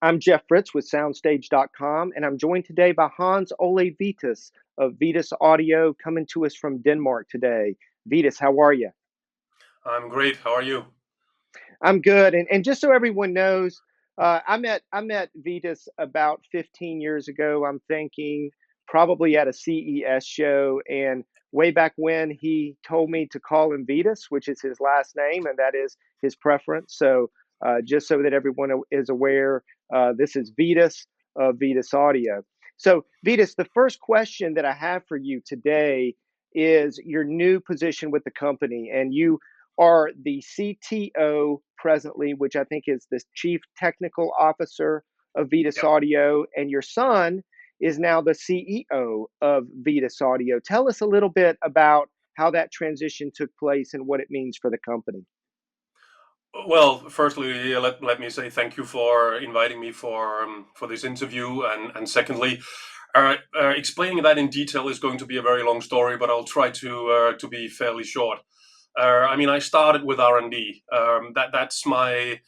I'm Jeff Fritz with SoundStage.com, and I'm joined today by Hans Ole Vitus of Vitus Audio, coming to us from Denmark today. Vitus, how are you? I'm great. How are you? I'm good, and just so everyone knows, I met Vitus about 15 years ago. I'm thinking probably at a CES show, and way back when he told me to call him Vitus, which is his last name, and that is his preference. So just so that everyone is aware, this is Vitus of Vitus Audio. So Vitus, the first question that I have for you today is your new position with the company, and you are the CTO presently, which I think is the Chief Technical Officer of Vitus Yep. Audio, and your son is now the CEO of Vitus Audio. Tell us a little bit about how that transition took place and what it means for the company. Well, firstly, let me say thank you for inviting me for this interview, and secondly, explaining that in detail is going to be a very long story, but I'll try to be fairly short. I mean, I started with R&D. That's my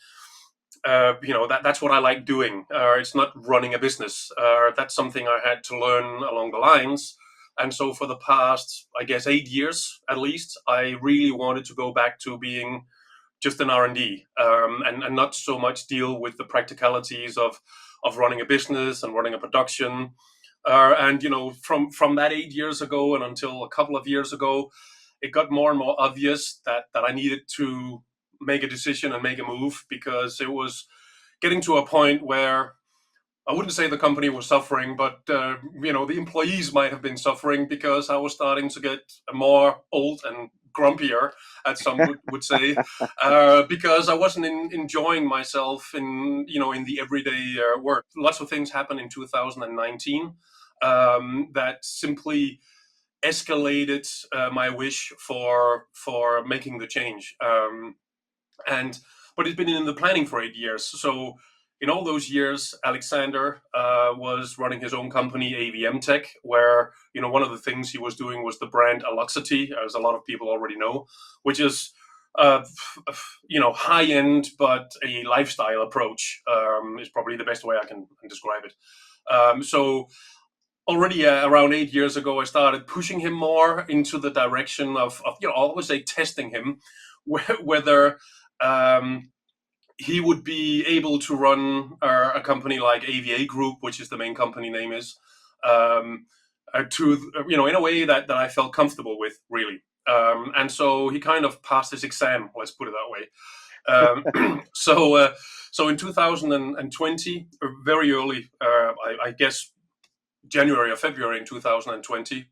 that's what I like doing. It's not running a business. That's something I had to learn along the lines. And so for the past, I guess, 8 years at least, I really wanted to go back to being just an R&D, and not so much deal with the practicalities of running a business and running a production. And from that 8 years ago and until a couple of years ago, it got more and more obvious that I needed to make a decision and make a move, because it was getting to a point where I wouldn't say the company was suffering, but the employees might have been suffering, because I was starting to get more old and grumpier, as some would say, because I wasn't enjoying myself in the everyday work. Lots of things happened in 2019 that simply escalated my wish for making the change. And but it's been in the planning for 8 years. So in all those years, Alexander was running his own company, AVM Tech, where one of the things he was doing was the brand Aloxity, as a lot of people already know, which is high end but a lifestyle approach, is probably the best way I can describe it. So already around 8 years ago, I started pushing him more into the direction of I always say testing him, whether um, he would be able to run a company like AVA Group, which is the main company name is, um, to in a way that I felt comfortable with, really. And so he kind of passed his exam. Let's put it that way. So in 2020, very early, I guess January or February in 2020,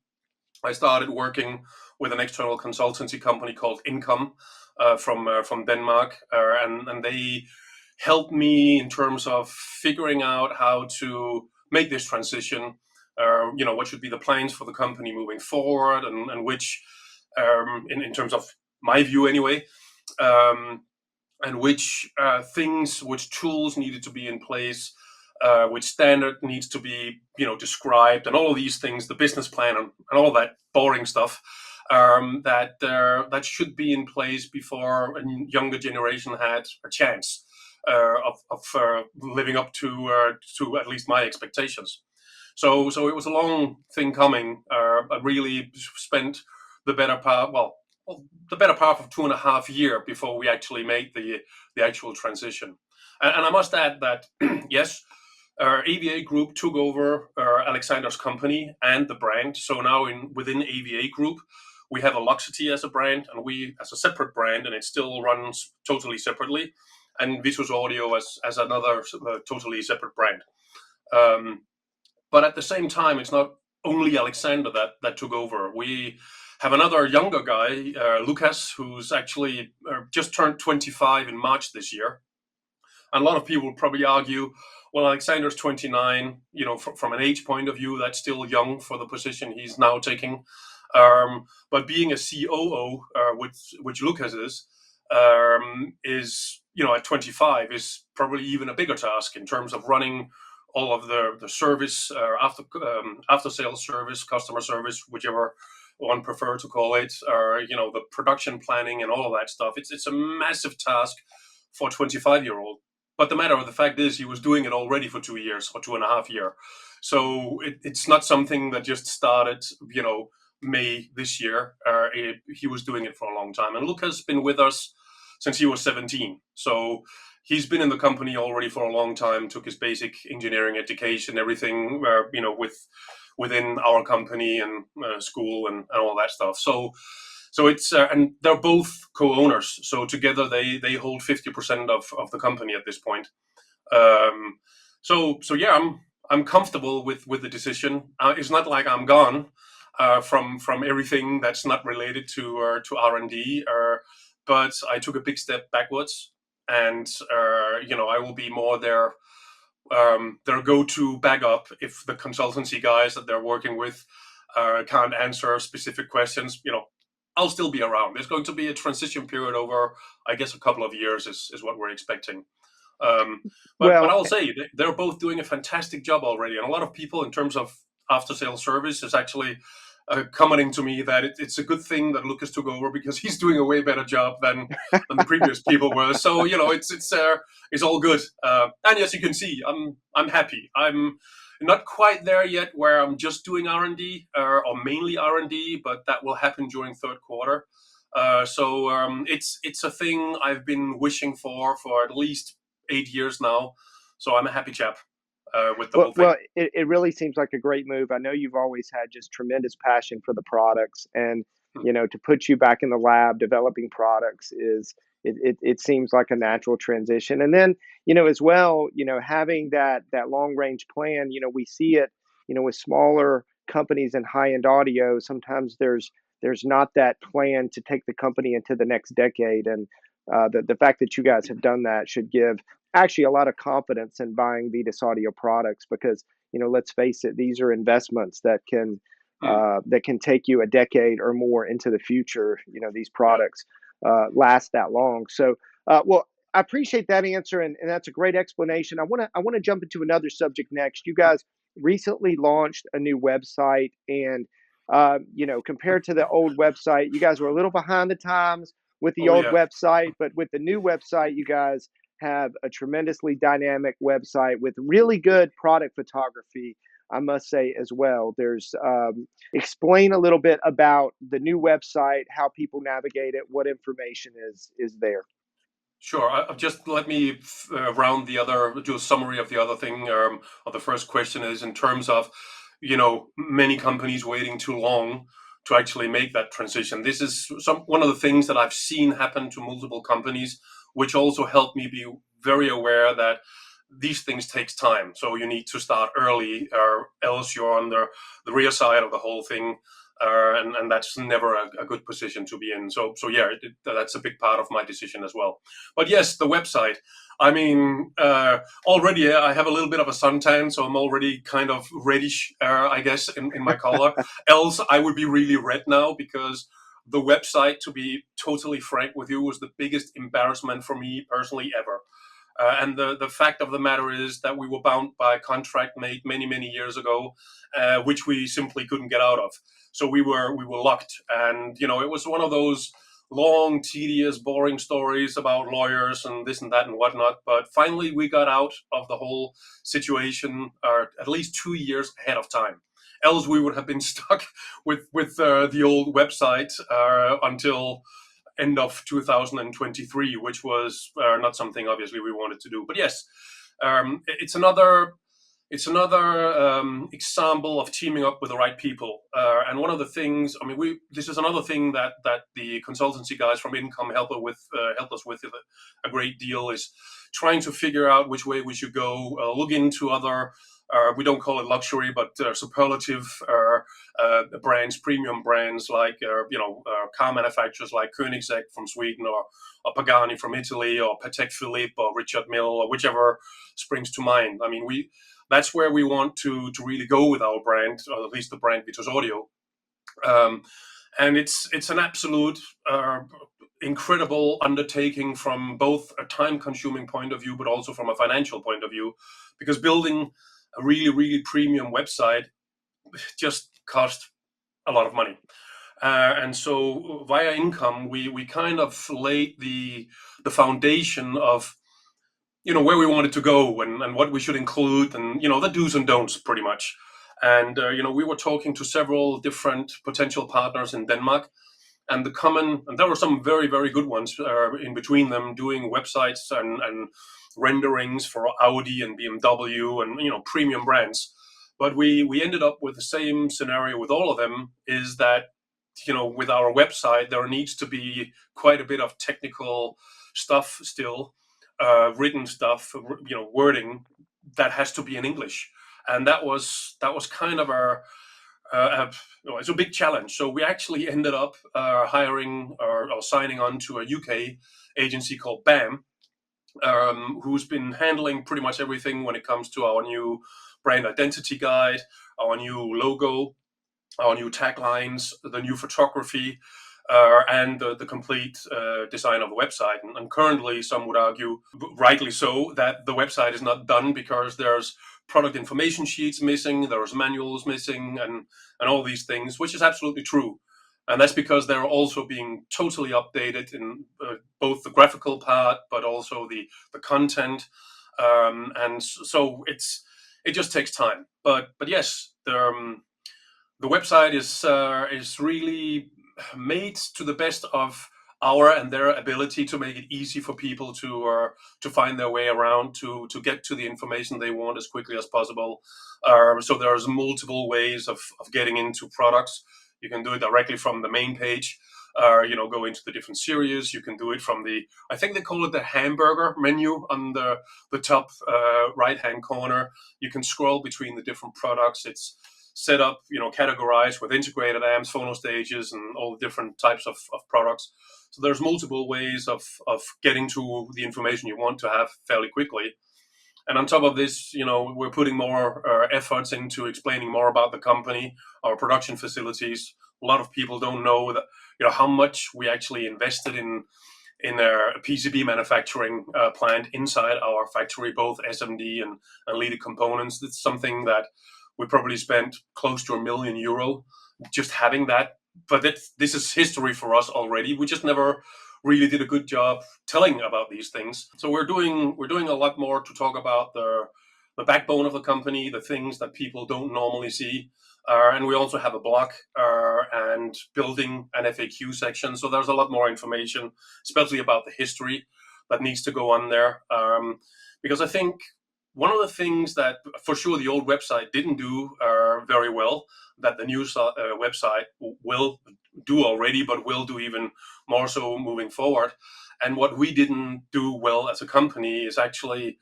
I started working with an external consultancy company called Income, from Denmark, and they helped me in terms of figuring out how to make this transition. What should be the plans for the company moving forward, and which, in terms of my view anyway, um, and which things, which tools needed to be in place, which standard needs to be, described, and all of these things, the business plan, and all that boring stuff, that should be in place before a younger generation had a chance of living up to at least my expectations. So it was a long thing coming. I really spent the better part, the better part of 2.5 years before we actually made the actual transition. And I must add that yes, AVA Group took over Alexander's company and the brand. So now within AVA Group, we have Aloxity as a brand, and we as a separate brand, and it still runs totally separately, and Vitus Audio as another totally separate brand. Um, but at the same time, it's not only Alexander that took over. We have another younger guy, Lucas, who's actually just turned 25 in March this year. And a lot of people would probably argue, well, Alexander's 29, from an age point of view, that's still young for the position he's now taking. But being a COO, which Lucas is, at 25, is probably even a bigger task in terms of running all of the service, after sales service, customer service, whichever one prefer to call it, or the production planning and all of that stuff. It's a massive task for a 25-year-old. But the matter of the fact is, he was doing it already for 2 years or 2.5 years. So it's not something that just started, May this year. He was doing it for a long time. And Luke has been with us since he was 17. So he's been in the company already for a long time, took his basic engineering education, everything, within our company and school and all that stuff. So it's and they're both co-owners. So together they hold 50% of the company at this point. Um, so yeah, I'm comfortable with the decision. It's not like I'm gone from everything that's not related to R&D. But I took a big step backwards, and I will be more their go-to backup if the consultancy guys that they're working with can't answer specific questions. I'll still be around. There's going to be a transition period over, I guess, a couple of years is what we're expecting. Um, but Well, I will say they're both doing a fantastic job already, and a lot of people in terms of after sales service is actually commenting to me that it's a good thing that Lucas took over because he's doing a way better job than the previous people were. So it's all good. And as you can see, I'm happy. I'm not quite there yet where I'm just doing R&D or mainly R&D, but that will happen during third quarter. So it's a thing I've been wishing for at least 8 years now. So I'm a happy chap with the well, whole thing. well, it really seems like a great move. I know you've always had just tremendous passion for the products, and to put you back in the lab developing products is it seems like a natural transition. And then as well, having that long range plan. We see it, with smaller companies and high end audio. Sometimes there's not that plan to take the company into the next decade, and the fact that you guys have done that should give actually a lot of confidence in buying Vitus Audio products because let's face it, these are investments Mm, that can take you a decade or more into the future. These yeah, products last that long. So, well, I appreciate that answer, and that's a great explanation. I want to jump into another subject next. You guys recently launched a new website, and compared to the old website, you guys were a little behind the times with the oh old yeah, website, but with the new website, you guys have a tremendously dynamic website with really good product photography, I must say as well. There's explain a little bit about the new website, how people navigate it, what information is there. sure. Just let me round do a summary of the other thing. Of the first question is in terms of, many companies waiting too long to actually make that transition. This is one of the things that I've seen happen to multiple companies, which also helped me be very aware that these things takes time. So you need to start early, or else you're on the rear side of the whole thing. And that's never a good position to be in. So yeah, that's a big part of my decision as well. But yes, the website. I mean, already I have a little bit of a suntan, so I'm already kind of reddish, I guess, in my color. Else, I would be really red now because the website, to be totally frank with you, was the biggest embarrassment for me personally ever. And the fact of the matter is that we were bound by a contract made many, many years ago, which we simply couldn't get out of. So we were locked, and it was one of those long, tedious, boring stories about lawyers and this and that and whatnot. But finally, we got out of the whole situation, at least 2 years ahead of time. Else, we would have been stuck with the old website until end of 2023, which was not something obviously we wanted to do. But yes, it's another example of teaming up with the right people. And one of the things, I mean, this is another thing that the consultancy guys from Income helped us with a great deal, is trying to figure out which way we should go. Look into other. We don't call it luxury, but superlative brands, premium brands like car manufacturers like Koenigsegg from Sweden, or Pagani from Italy, or Patek Philippe, or Richard Mille, or whichever springs to mind. I mean, that's where we want to really go with our brand, or at least the brand Vitus Audio. Um, and it's an absolute incredible undertaking from both a time-consuming point of view, but also from a financial point of view, because building a really, really premium website just cost a lot of money. And so via Income, we kind of laid the foundation of where we wanted to go and what we should include, and the do's and don'ts pretty much. And we were talking to several different potential partners in Denmark, and there were some very very good ones in between them, doing websites and renderings for Audi and BMW and premium brands. But we ended up with the same scenario with all of them, is that with our website there needs to be quite a bit of technical stuff still, written stuff, wording that has to be in English. And that was kind of our it's a big challenge. So we actually ended up hiring or signing on to a UK agency called BAM, who's been handling pretty much everything when it comes to our new brand identity guide, our new logo, our new taglines, the new photography, and the complete design of the website. And currently, some would argue, rightly so, that the website is not done because there's product information sheets missing, there's manuals missing, and all these things, which is absolutely true. And that's because they're also being totally updated in both the graphical part, but also the content. And so it just takes time. But yes, the website is really made to the best of our and their ability to make it easy for people to find their way around, to get to the information they want as quickly as possible. So there's multiple ways of getting into products. You can do it directly from the main page. Go into the different series. You can do it from I think they call it the hamburger menu on the top right hand corner. You can scroll between the different products. It's set up, categorized with integrated amps, phono stages, and all the different types of products. So there's multiple ways of getting to the information you want to have fairly quickly. And on top of this, we're putting more efforts into explaining more about the company, our production facilities. A lot of people don't know that, how much we actually invested in a PCB manufacturing plant inside our factory, both SMD and leaded components. It's something that we probably spent close to €1 million just having that. But this is history for us already. We just never really did a good job telling about these things. So we're doing a lot more to talk about the backbone of the company, the things that people don't normally see. And we also have a blog and building an FAQ section. So there's a lot more information, especially about the history, that needs to go on there. Because I think one of the things that for sure the old website didn't do very well, that the new website will do already, but will do even more so moving forward. And what we didn't do well as a company is actually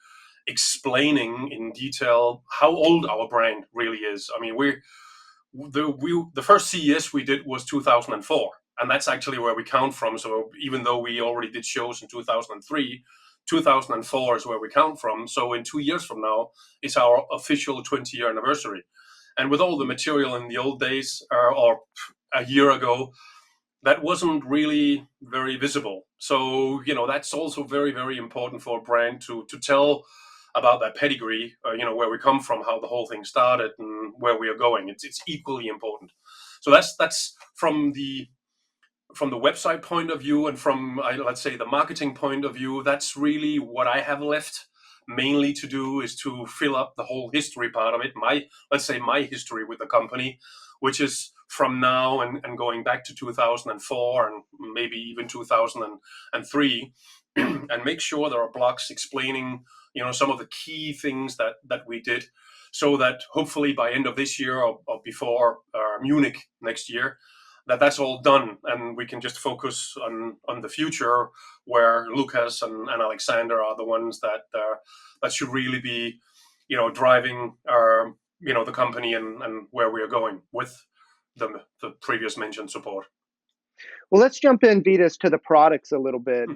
explaining in detail how old our brand really is. I mean, the first CES we did was 2004, and that's actually where we count from. So even though we already did shows in 2003, 2004 is where we count from. So in 2 years from now, it's our official 20-year anniversary. And with all the material in the old days or a year ago, that wasn't really very visible. So that's also very very important for a brand to tell about that pedigree, where we come from, how the whole thing started, and where we are going. It's equally important. So that's from the website point of view, and from let's say the marketing point of view. That's really what I have left mainly to do, is to fill up the whole history part of it. Let's say my history with the company, which is from now and going back to 2004 and maybe even 2003, and make sure there are blocks explaining some of the key things that we did, so that hopefully by end of this year or before Munich next year, that's all done, and we can just focus on the future, where Lucas and Alexander are the ones that should really be driving our the company and where we are going with the previous mentioned support. Well, let's jump in, Vitus, to the products a little bit. Hmm.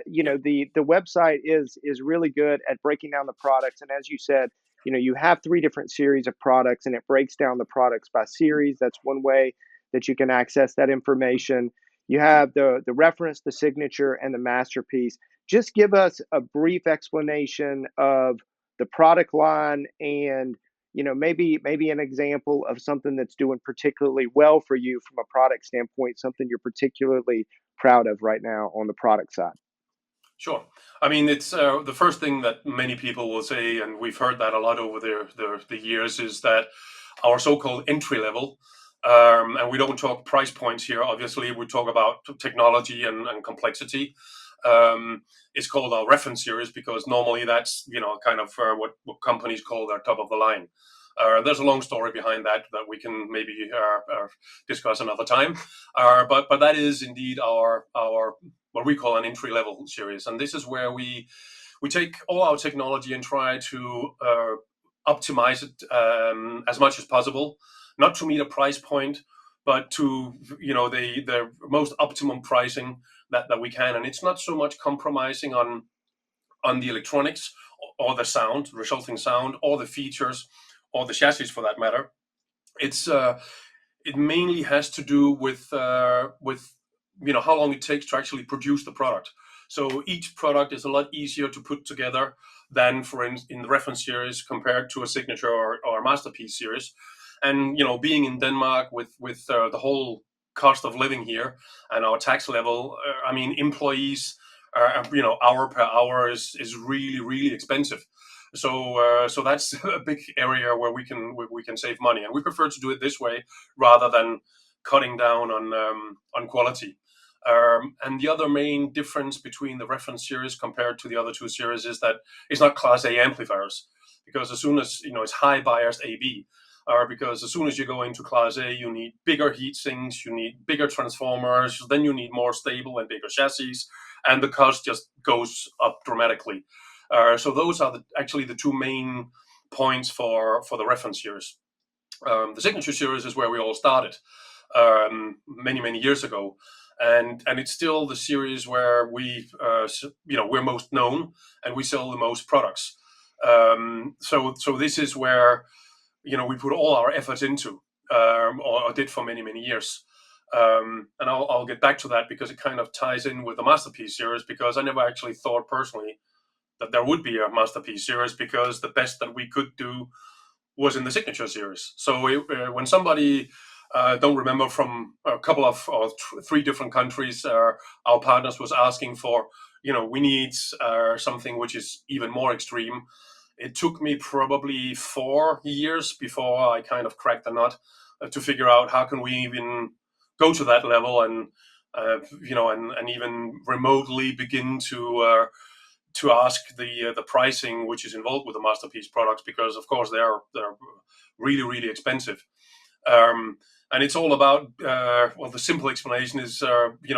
Yeah. The website is really good at breaking down the products, and as you said, you have three different series of products, and it breaks down the products by series. That's one way that you can access that information. You have the reference, the signature, and the masterpiece. Just give us a brief explanation of the product line, and maybe an example of something that's doing particularly well for you from a product standpoint, something you're particularly proud of right now on the product side. Sure. I mean, it's the first thing that many people will say, and we've heard that a lot over the years, is that our so-called entry level, and we don't talk price points here. Obviously, we talk about technology and complexity. Um, it's called our reference series because normally that's kind of what companies call their top of the line. There's a long story behind that that we can maybe discuss another time. But that is indeed our what we call an entry level series, and this is where we take all our technology and try to optimize it as much as possible, not to meet a price point, but to the most optimum pricing that we can. And it's not so much compromising on the electronics or the sound, resulting sound, or the features, or the chassis for that matter. It's it mainly has to do with how long it takes to actually produce the product. So each product is a lot easier to put together than in the reference series compared to a signature or a masterpiece series. And being in Denmark with the whole cost of living here and our tax level, I mean, employees, hour per hour is really really expensive. So that's a big area where we can save money, and we prefer to do it this way rather than cutting down on quality. And the other main difference between the reference series compared to the other two series is that it's not Class A amplifiers, because as soon as it's high biased AB, or because as soon as you go into Class A, you need bigger heat sinks, you need bigger transformers, then you need more stable and bigger chassis, and the cost just goes up dramatically. So those are actually the two main points for the reference series. The signature series is where we all started many many years ago, and it's still the series where we're most known and we sell the most products. So this is where we put all our efforts into, or did for many many years. And I'll get back to that because it kind of ties in with the masterpiece series, because I never actually thought personally that there would be a masterpiece series, because the best that we could do was in the signature series. So when somebody don't remember, from a couple of or three different countries, our partners was asking for, we need something which is even more extreme. It took me probably 4 years before I kind of cracked the nut to figure out how can we even go to that level, and and even remotely begin to ask the pricing which is involved with the masterpiece products, because of course they're really really expensive. And it's all about the simple explanation is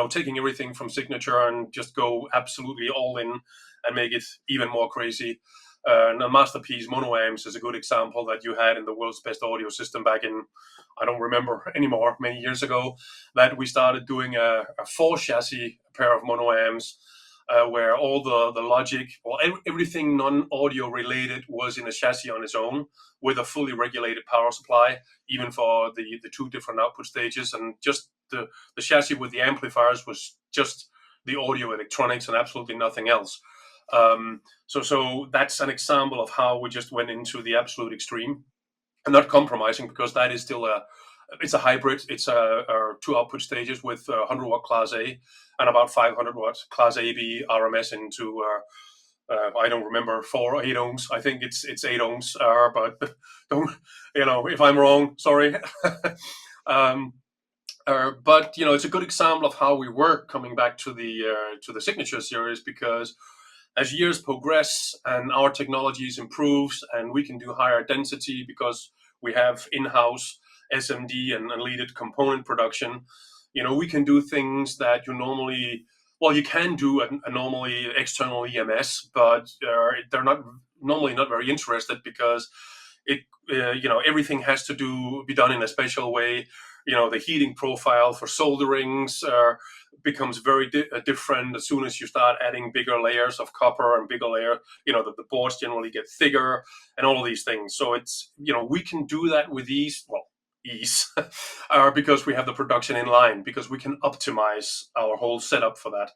taking everything from signature and just go absolutely all in and make it even more crazy. And a masterpiece mono amps is a good example that you had in the world's best audio system back in, I don't remember anymore, many years ago, that we started doing a four chassis pair of mono amps, where all the logic, or everything non-audio related, was in a chassis on its own, with a fully regulated power supply, even for the two different output stages, and just the chassis with the amplifiers was just the audio electronics and absolutely nothing else. So that's an example of how we just went into the absolute extreme and not compromising, because that is still it's a hybrid. It's two output stages with 100 watt Class A and about 500 watt Class AB RMS into I don't remember, 4 or 8 ohms. I think it's 8 ohms, but don't if I'm wrong, sorry. um, but it's a good example of how we work, coming back to the signature series, because as years progress and our technologies improves and we can do higher density because we have in-house SMD and leaded component production, we can do things that you can do a normally external EMS, but they're not normally not very interested, because it everything has to be done in a special way. The heating profile for solderings becomes very different as soon as you start adding bigger layers of copper and bigger layer. The boards generally get thicker and all of these things. So it's we can do that with ease. Well, ease, because we have the production in line, because we can optimize our whole setup for that.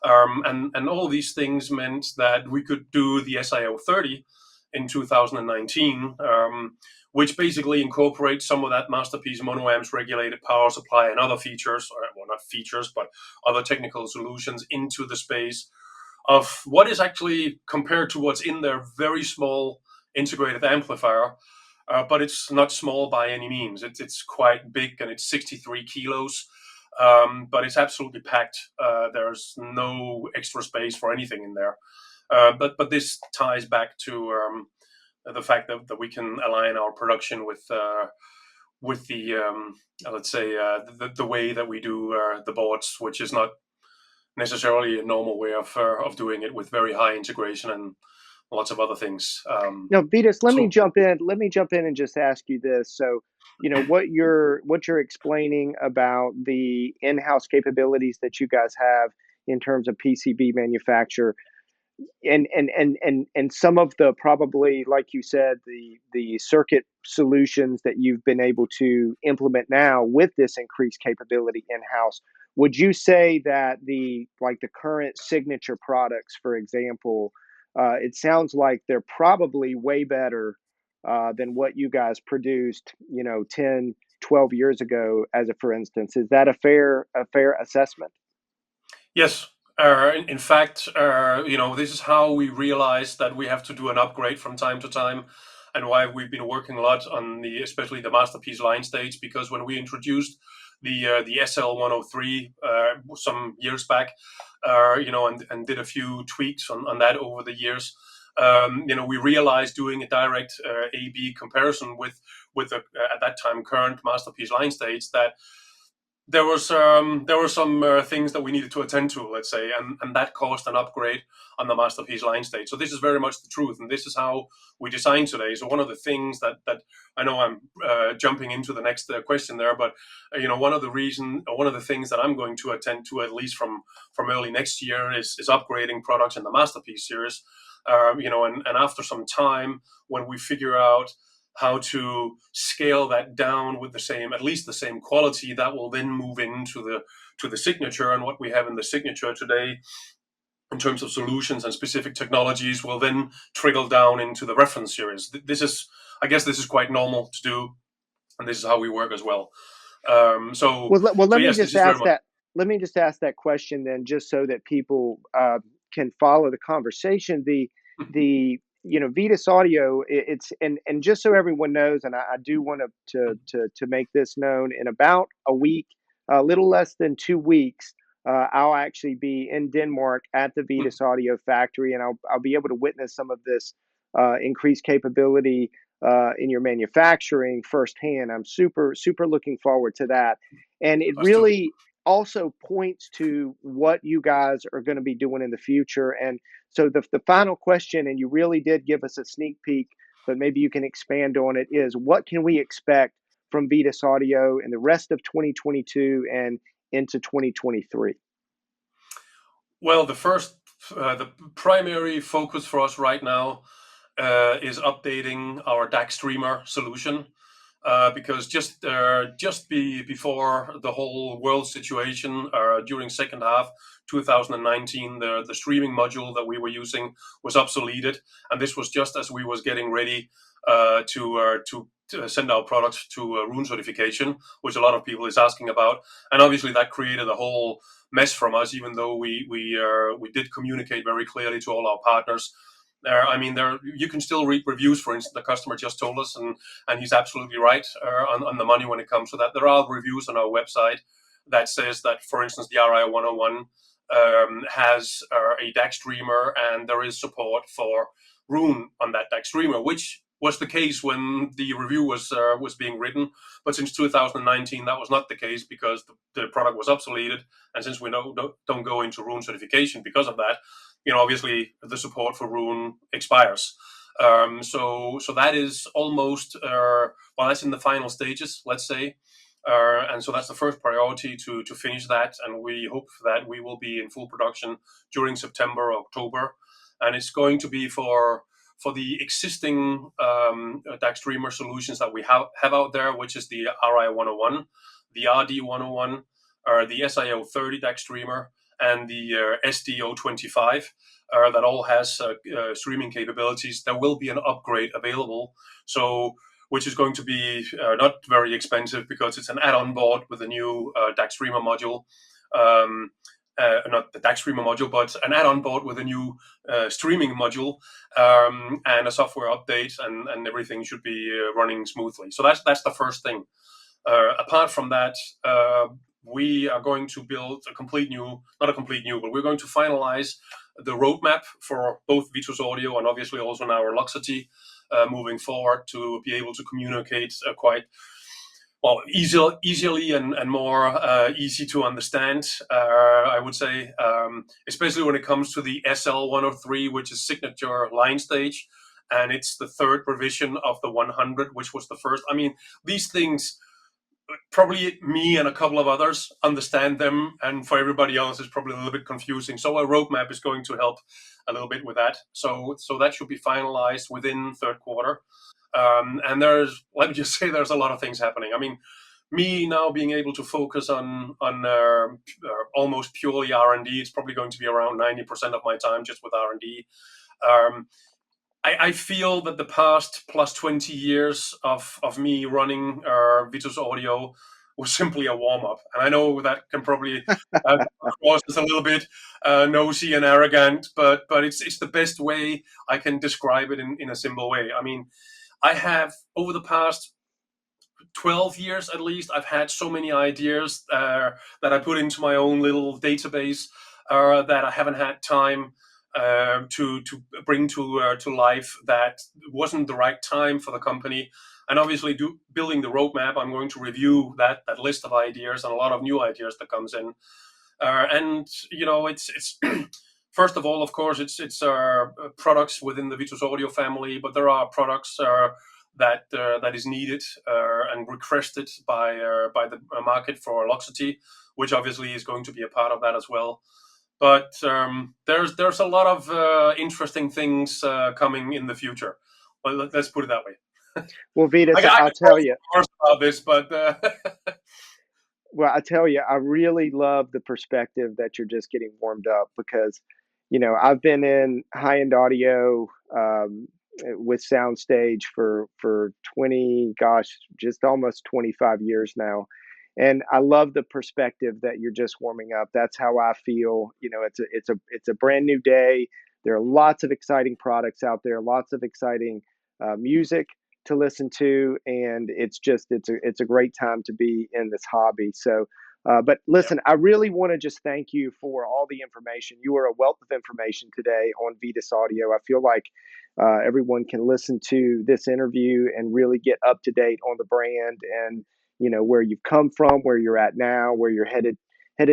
And all these things meant that we could do the SIO 30 in 2019, which basically incorporates some of that masterpiece mono amps regulated power supply and other features, or well, not features, but other technical solutions into the space of what is actually compared to what's in their very small integrated amplifier. But it's not small by any means. It's quite big, and it's 63 kilos. But it's absolutely packed. There's no extra space for anything in there. But this ties back to the fact that we can align our production with the let's say the way that we do the boards, which is not necessarily a normal way of doing it, with very high integration and lots of other things. Now, Vitus, let me So jump in. Let me jump in and just ask you this. So, what you're explaining about the in-house capabilities that you guys have in terms of PCB manufacture, and some of the, probably, like you said, the circuit solutions that you've been able to implement now with this increased capability in-house, would you say that the current signature products, for example, it sounds like they're probably way better than what you guys produced, 10, 12 years ago, as a for instance? Is that a fair assessment? yes, in fact, this is how we realize that we have to do an upgrade from time to time, and why we've been working a lot on especially the Masterpiece line stage. Because when we introduced the SL103 some years back, and did a few tweaks on that over the years, we realized, doing a direct A/B comparison with the at that time current Masterpiece line stage, that there were some things that we needed to attend to, let's say, and that caused an upgrade on the Masterpiece line stage. So this is very much the truth, and this is how we design today. So one of the things that I know I'm jumping into the next question there, but one of the things that I'm going to attend to, at least from early next year, is upgrading products in the Masterpiece series. And after some time, when we figure out how to scale that down with at least the same quality, that will then move into the signature. And what we have in the signature today, in terms of solutions and specific technologies, will then trickle down into the reference series. I guess this is quite normal to do, and this is how we work as well. So, Well, so let me yes, this just is very ask much. that. Let me just ask that question then, just so that people can follow the conversation. Vitus Audio, it's and just so everyone knows, and I do want to make this known. In about a week, a little less than 2 weeks, I'll actually be in Denmark at the Vitus Audio factory, and I'll be able to witness some of this increased capability in your manufacturing firsthand. I'm super looking forward to that, and it Us too. really also points to what you guys are going to be doing in the future. And so the final question, and you really did give us a sneak peek, but maybe you can expand on it, is what can we expect from Vitus Audio in the rest of 2022 and into 2023? Well, the primary focus for us right now is updating our DAC streamer solution, because before the whole world situation, during second half 2019, the streaming module that we were using was obsoleted, and this was just as we was getting ready to send our products to Rune certification, which a lot of people is asking about, and obviously that created a whole mess from us, even though we did communicate very clearly to all our partners. You can still read reviews. For instance, the customer just told us, and he's absolutely right on the money when it comes to that. There are reviews on our website that says that, for instance, the RI 101 has a DAC streamer, and there is support for Rune on that DAC streamer, which was the case when the review was being written. But since 2019, that was not the case, because the product was obsoleted, and since we don't go into Rune certification because of that, obviously the support for Rune expires. So that is almost that's in the final stages, let's say. And so that's the first priority, to finish that, and we hope that we will be in full production during September or October, and it's going to be for the existing DAC streamer solutions that we have out there, which is the RI 101, the RD 101, or the SIO 30 DAC streamer, and the SDO 25. That all has streaming capabilities. There will be an upgrade available, so which is going to be not very expensive, because it's an add-on board with a new DAC streamer module. Um, not the DAC streamer module, but an add-on board with a new streaming module and a software update, and everything should be running smoothly. So that's the first thing. Apart from that, we are going to build a complete new, not a complete new, but we're going to finalize the roadmap for both Vitus Audio and obviously also now our Luxity moving forward to be able to communicate quite well, easily and more easy to understand, I would say, especially when it comes to the SL103, which is signature line stage, and it's the third revision of the 100, which was the first. I mean, these things, probably me and a couple of others understand them, and for everybody else, it's probably a little bit confusing. So a roadmap is going to help a little bit with that. So that should be finalized within third quarter. And let me just say, there's a lot of things happening. I mean, me now being able to focus on almost purely R&D, it's probably going to be around 90% of my time just with R&D. I feel that the past plus 20 years of me running Vitus Audio was simply a warm-up. And I know that can probably across as a little bit nosy and arrogant, but it's the best way I can describe it in a simple way. I mean, I have, over the past 12 years at least, I've had so many ideas that I put into my own little database that I haven't had time to bring to life. That wasn't the right time for the company. And obviously, building the roadmap, I'm going to review that list of ideas and a lot of new ideas that comes in. And it's first of all, of course, it's products within the Vitus Audio family, but there are products that is needed and requested by the market for Luxity, which obviously is going to be a part of that as well. But there's a lot of interesting things coming in the future. Well, let's put it that way. Well, Vitus, I I'll tell you. about this, but Well, I tell you, I really love the perspective that you're just getting warmed up because, I've been in high-end audio with SoundStage for 20, gosh, just almost 25 years now. And I love the perspective that you're just warming up. That's how I feel. It's a brand new day. There are lots of exciting products out there, lots of exciting music to listen to, and it's a great time to be in this hobby. So, but listen, I really want to just thank you for all the information. You are a wealth of information today on Vitus Audio. I feel like everyone can listen to this interview and really get up to date on the brand and where you've come from, where you're at now, where you're headed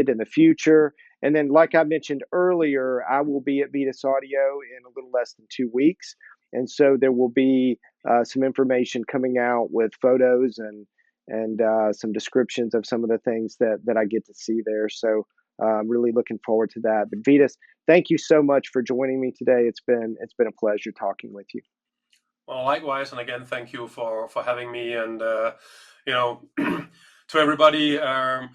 in the future. And then, like I mentioned earlier, I will be at Vitus Audio in a little less than 2 weeks. And so there will be some information coming out with photos and some descriptions of some of the things that I get to see there. So I'm really looking forward to that. But Vitus, thank you so much for joining me today. It's been a pleasure talking with you. Well, likewise, and again, thank you for having me. And to everybody, and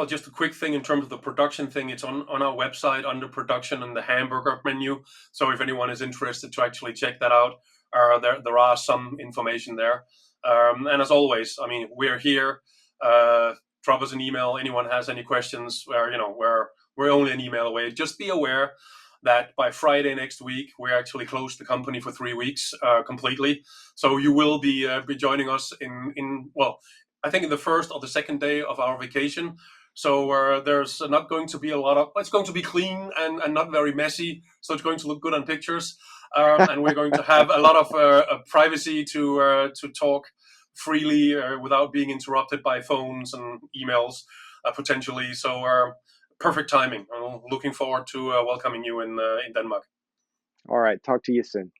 just a quick thing in terms of the production thing. It's on our website under production in the hamburger menu. So if anyone is interested to actually check that out, there are some information there. And as always, I mean, we're here. Drop us an email. Anyone has any questions? We're only an email away. Just be aware that by Friday next week, we actually close the company for 3 weeks completely. So you will be joining us in I think in the first or the second day of our vacation. So there's not going to be it's going to be clean and not very messy. So it's going to look good on pictures. And we're going to have a lot of privacy to talk freely without being interrupted by phones and emails potentially. So perfect timing. I'm looking forward to welcoming you in Denmark. All right. Talk to you soon.